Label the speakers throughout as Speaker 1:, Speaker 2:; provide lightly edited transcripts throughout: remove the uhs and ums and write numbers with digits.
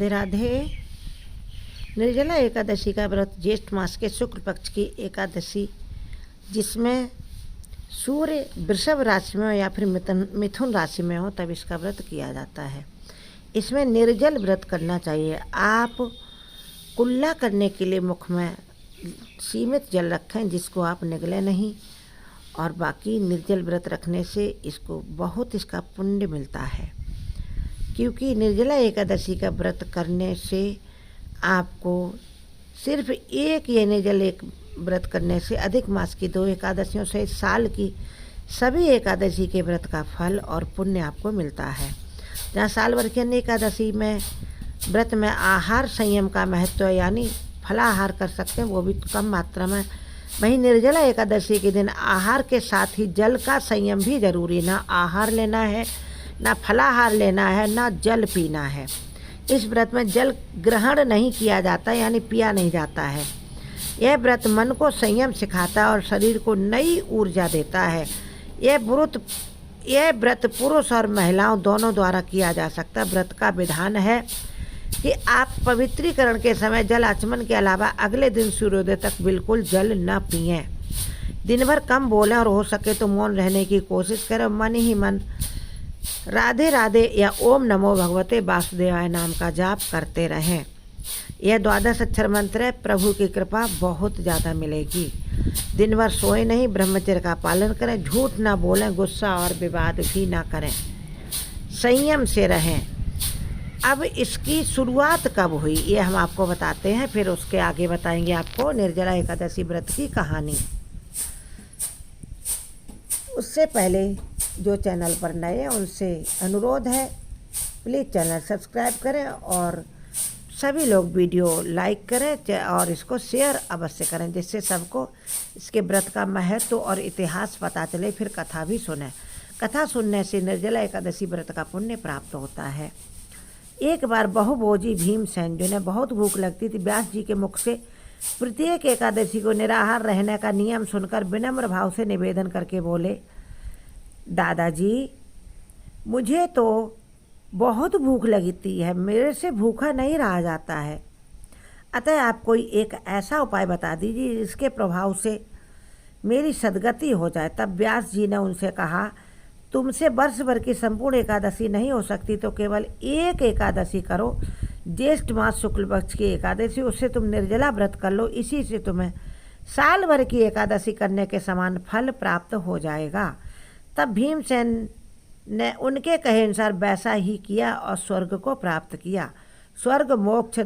Speaker 1: राधे राधे। निर्जला एकादशी का व्रत ज्येष्ठ मास के शुक्ल पक्ष की एकादशी, जिसमें सूर्य वृषभ राशि में हो या फिर मिथुन राशि में हो, तब इसका व्रत किया जाता है। इसमें निर्जल व्रत करना चाहिए। आप कुल्ला करने के लिए मुख में सीमित जल रखें, जिसको आप निगले नहीं, और बाकी निर्जल व्रत रखने से इसको बहुत इसका पुण्य मिलता है। क्योंकि निर्जला एकादशी का व्रत करने से आपको सिर्फ एक ये निर्जल एक व्रत करने से अधिक मास की 2 एकादशियों से साल की सभी एकादशी के व्रत का फल और पुण्य आपको मिलता है। जहाँ साल भर की अन्य एकादशी में व्रत में आहार संयम का महत्व है, यानी फलाहार कर सकते हैं, वो भी कम मात्रा में। वहीं निर्जला एकादशी के दिन आहार के साथ ही जल का संयम भी जरूरी। ना आहार लेना है, ना फलाहार लेना है, ना जल पीना है। इस व्रत में जल ग्रहण नहीं किया जाता, यानी पिया नहीं जाता है। यह व्रत मन को संयम सिखाता है और शरीर को नई ऊर्जा देता है। यह व्रत पुरुष और महिलाओं दोनों द्वारा किया जा सकता है। व्रत का विधान है कि आप पवित्रीकरण के समय जल आचमन के अलावा अगले दिन सूर्योदय तक बिल्कुल जल न पिएं। दिन भर कम बोलें और हो सके तो मौन रहने की कोशिश करें। मन ही मन राधे राधे या ओम नमो भगवते वासुदेवाय नाम का जाप करते रहें। यह 12 अक्षर मंत्र है। प्रभु की कृपा बहुत ज़्यादा मिलेगी। दिन भर सोए नहीं, ब्रह्मचर्य का पालन करें, झूठ ना बोलें, गुस्सा और विवाद भी ना करें, संयम से रहें। अब इसकी शुरुआत कब हुई ये हम आपको बताते हैं, फिर उसके आगे बताएंगे आपको निर्जला एकादशी व्रत की कहानी। उससे पहले जो चैनल पर नए हैं उनसे अनुरोध है, प्लीज़ चैनल सब्सक्राइब करें और सभी लोग वीडियो लाइक करें और इसको शेयर अवश्य करें, जिससे सबको इसके व्रत का महत्व और इतिहास पता चले। फिर कथा भी सुने। कथा सुनने से निर्जला एकादशी व्रत का पुण्य प्राप्त होता है। एक बार बहुभोजी भीमसेन, जिन्हें बहुत भूख लगती थी, व्यास जी के मुख से प्रत्येक एकादशी को निराहार रहने का नियम सुनकर विनम्र भाव से निवेदन करके बोले, दादाजी मुझे तो बहुत भूख लगती है, मेरे से भूखा नहीं रहा जाता है, अतः आप कोई एक ऐसा उपाय बता दीजिए जिसके प्रभाव से मेरी सद्गति हो जाए। तब व्यास जी ने उनसे कहा, तुमसे वर्ष भर की संपूर्ण एकादशी नहीं हो सकती तो केवल एक एकादशी करो, ज्येष्ठ मास शुक्ल पक्ष की एकादशी। उससे तुम निर्जला व्रत कर लो, इसी से तुम्हें साल भर की एकादशी करने के समान फल प्राप्त हो जाएगा। तब भीमसेन ने उनके कहे अनुसार वैसा ही किया और स्वर्ग को प्राप्त किया। स्वर्ग, मोक्ष,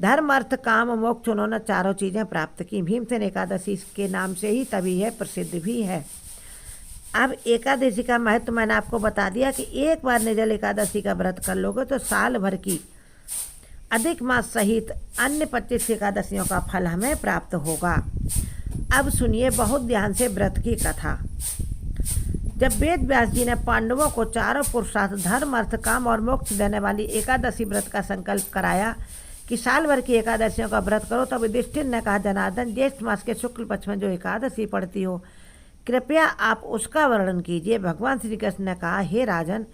Speaker 1: धर्म, अर्थ, काम, मोक्ष, उन्होंने चारों चीज़ें प्राप्त की। भीमसेन एकादशी के नाम से ही तभी है, प्रसिद्ध भी है। अब एकादशी का महत्व मैंने आपको बता दिया कि एक बार निर्जल एकादशी का व्रत कर लोगे तो साल भर की अधिक मास सहित अन्य 25 एकादशियों का फल हमें प्राप्त होगा। अब सुनिए बहुत ध्यान से व्रत की कथा। जब वेद व्यास जी ने पांडवों को चारों पुरुषार्थ, धर्म, अर्थ, काम और मोक्ष देने वाली एकादशी व्रत का संकल्प कराया कि साल भर की एकादशियों का व्रत करो, तब युधिष्ठिर ने कहा, जनार्दन, ज्येष्ठ मास के शुक्ल पक्ष में जो एकादशी पड़ती हो, कृपया आप उसका वर्णन कीजिए। भगवान श्री कृष्ण ने कहा, हे राजन,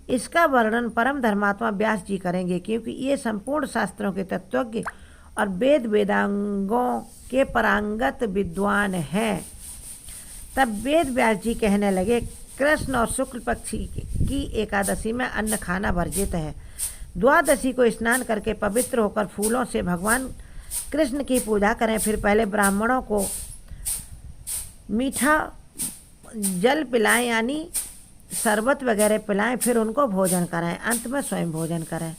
Speaker 1: इसका वर्णन परम धर्मात्मा व्यास जी करेंगे, क्योंकि ये संपूर्ण शास्त्रों के तत्वज्ञ और वेद वेदांगों के पारंगत विद्वान हैं। तब वेद व्यास जी कहने लगे, कृष्ण और शुक्ल पक्ष की एकादशी में अन्न खाना वर्जित है। द्वादशी को स्नान करके पवित्र होकर फूलों से भगवान कृष्ण की पूजा करें। फिर पहले ब्राह्मणों को मीठा जल पिलाएं, यानी शरबत वगैरह पिलाएं, फिर उनको भोजन कराएं, अंत में स्वयं भोजन करें।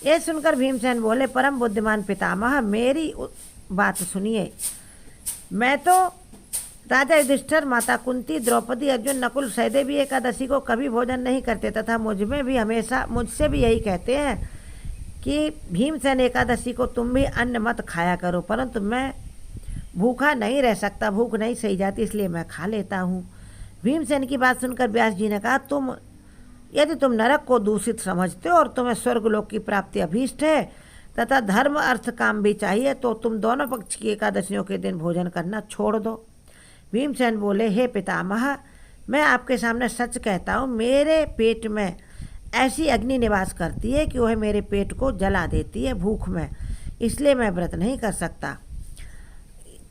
Speaker 1: ये सुनकर भीमसेन बोले, परम बुद्धिमान पितामह, मेरी बात सुनिए। मैं तो राजा युधिष्ठिर, माता कुंती, द्रौपदी, अर्जुन, नकुल, सहदेव भी एकादशी को कभी भोजन नहीं करते तथा मुझसे भी यही कहते हैं कि भीमसेन एकादशी को तुम भी अन्न मत खाया करो, परंतु मैं भूखा नहीं रह सकता, भूख नहीं सही जाती, इसलिए मैं खा लेता हूँ। भीमसेन की बात सुनकर व्यास जी ने कहा, यदि तुम नरक को दूषित समझते हो और तुम्हें स्वर्गलोक की प्राप्ति अभीष्ट है तथा धर्म, अर्थ, काम भी चाहिए, तो तुम दोनों पक्ष की एकादशियों के दिन भोजन करना छोड़ दो। भीमसेन बोले, हे पितामह, मैं आपके सामने सच कहता हूँ, मेरे पेट में ऐसी अग्नि निवास करती है कि वह मेरे पेट को जला देती है भूख में, इसलिए मैं व्रत नहीं कर सकता।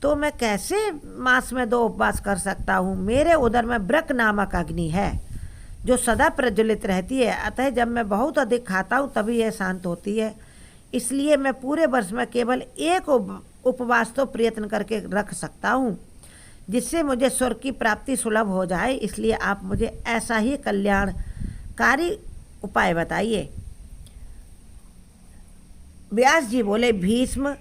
Speaker 1: तो मैं कैसे मास में 2 उपवास कर सकता हूँ? मेरे उदर में ब्रक नामक अग्नि है जो सदा प्रज्वलित रहती है, अतः जब मैं बहुत अधिक खाता हूँ तभी यह शांत होती है। इसलिए मैं पूरे वर्ष में केवल एक उपवास तो प्रयत्न करके रख सकता हूँ जिससे मुझे स्वर्ग की प्राप्ति सुलभ हो जाए। इसलिए आप मुझे ऐसा ही कल्याणकारी उपाय बताइए। व्यास जी बोले, भीष्म,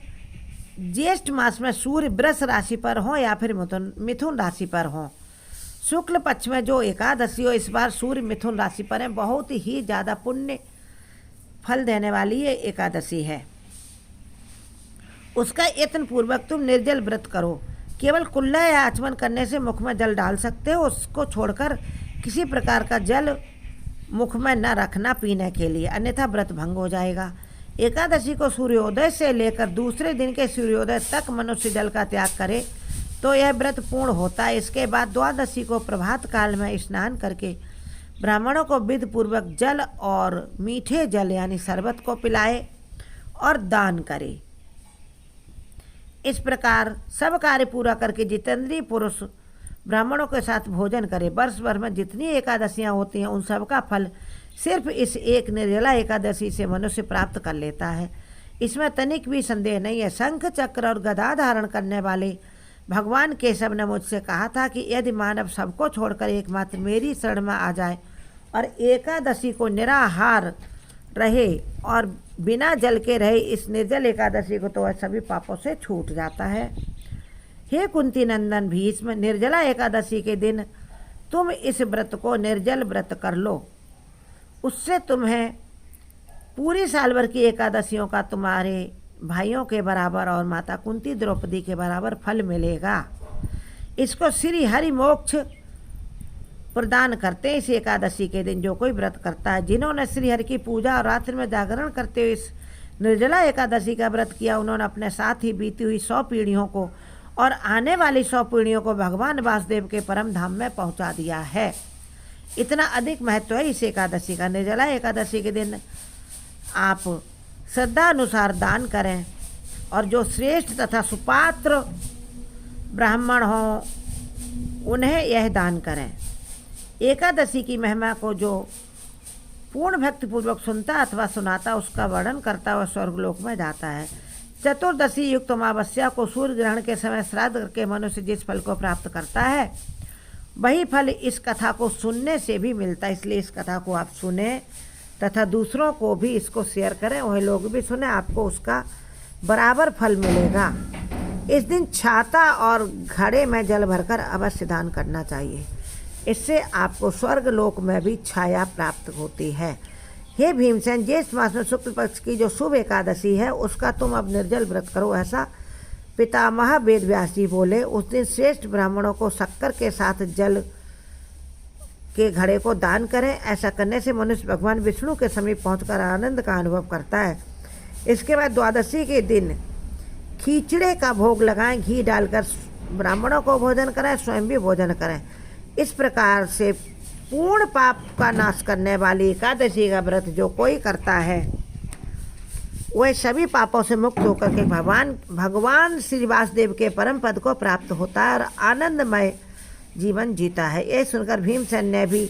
Speaker 1: ज्येष्ठ मास में सूर्य वृष राशि पर हो या फिर मिथुन राशि पर हो, शुक्ल पक्ष में जो एकादशी हो, इस बार सूर्य मिथुन राशि पर है, बहुत ही ज़्यादा पुण्य फल देने वाली ये एकादशी है। उसका यत्न पूर्वक तुम निर्जल व्रत करो। केवल कुल्ला या आचमन करने से मुख में जल डाल सकते हो, उसको छोड़कर किसी प्रकार का जल मुख में न रखना पीने के लिए, अन्यथा व्रत भंग हो जाएगा। एकादशी को सूर्योदय से लेकर दूसरे दिन के सूर्योदय तक मनुष्य जल का त्याग करे तो यह व्रत पूर्ण होता है। इसके बाद द्वादशी को प्रभात काल में स्नान करके ब्राह्मणों को विधि पूर्वक जल और मीठे जल यानी शरबत को पिलाए और दान करे। इस प्रकार सब कार्य पूरा करके जितेंद्रीय पुरुष ब्राह्मणों के साथ भोजन करे। वर्ष भर में जितनी एकादशियाँ होती हैं उन सब का फल सिर्फ इस एक निर्जला एकादशी से मनुष्य प्राप्त कर लेता है, इसमें तनिक भी संदेह नहीं है। शंख चक्र और गदा धारण करने वाले भगवान केशव ने मुझसे कहा था कि यदि मानव सबको छोड़कर एकमात्र मेरी शरण में आ जाए और एकादशी को निराहार रहे और बिना जल के रहे, इस निर्जल एकादशी को, तो वह सभी पापों से छूट जाता है। हे कुंती नंदन भीष्म, निर्जला एकादशी के दिन तुम इस व्रत को निर्जल व्रत कर लो, उससे तुम्हें पूरी साल भर की एकादशियों का तुम्हारे भाइयों के बराबर और माता कुंती द्रौपदी के बराबर फल मिलेगा। इसको श्री हरि मोक्ष प्रदान करते हैं। इस एकादशी के दिन जो कोई व्रत करता है, जिन्होंने श्री हरि की पूजा और रात्रि में जागरण करते हुए इस निर्जला एकादशी का व्रत किया, उन्होंने अपने साथ ही बीती हुई 100 पीढ़ियों को और आने वाली 100 पीढ़ियों को भगवान वासुदेव के परम धाम में पहुंचा दिया है। इतना अधिक महत्व है इस एकादशी का। निर्जला एकादशी के दिन आप श्रद्धा अनुसार दान करें और जो श्रेष्ठ तथा सुपात्र ब्राह्मण हों उन्हें यह दान करें। एकादशी की महिमा को जो पूर्ण भक्तिपूर्वक सुनता अथवा सुनाता, उसका वर्णन करता हुआ स्वर्गलोक में जाता है। चतुर्दशी युक्त अमावस्या को सूर्य ग्रहण के समय श्राद्ध करके मनुष्य जिस फल को प्राप्त करता है, वही फल इस कथा को सुनने से भी मिलता है। इसलिए इस कथा को आप सुने तथा दूसरों को भी इसको शेयर करें, वह लोग भी सुने, आपको उसका बराबर फल मिलेगा। इस दिन छाता और घड़े में जल भरकर अवश्य दान करना चाहिए, इससे आपको स्वर्ग लोक में भी छाया प्राप्त होती है। हे भीमसेन, ज्येष्ठ मास में शुक्ल पक्ष की जो शुभ एकादशी है उसका तुम अब निर्जल व्रत करो, ऐसा पितामह वेद व्यास जी बोले। उस दिन श्रेष्ठ ब्राह्मणों को शक्कर के साथ जल के घड़े को दान करें। ऐसा करने से मनुष्य भगवान विष्णु के समीप पहुंचकर आनंद का अनुभव करता है। इसके बाद द्वादशी के दिन खीचड़े का भोग लगाएं, घी डालकर ब्राह्मणों को भोजन कराएं, स्वयं भी भोजन करें। इस प्रकार से पूर्ण पाप का नाश करने वाली एकादशी का व्रत जो कोई करता है वह सभी पापों से मुक्त होकर के भगवान श्री वासुदेव के परम पद को प्राप्त होता है और आनंदमय जीवन जीता है। यह सुनकर भीमसेन ने भी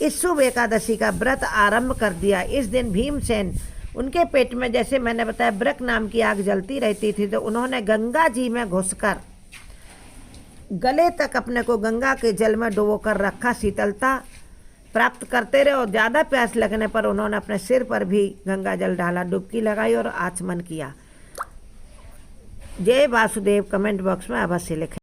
Speaker 1: इस शुभ एकादशी का व्रत आरंभ कर दिया। इस दिन भीमसेन, उनके पेट में जैसे मैंने बताया ब्रक नाम की आग जलती रहती थी, तो उन्होंने गंगा जी में घुसकर गले तक अपने को गंगा के जल में डुबो कर रखा, शीतलता प्राप्त करते रहे। और ज़्यादा प्यास लगने पर उन्होंने अपने सिर पर भी गंगा जल डाला, डुबकी लगाई और आचमन किया। जय वासुदेव कमेंट बॉक्स में अवश्य लिखें।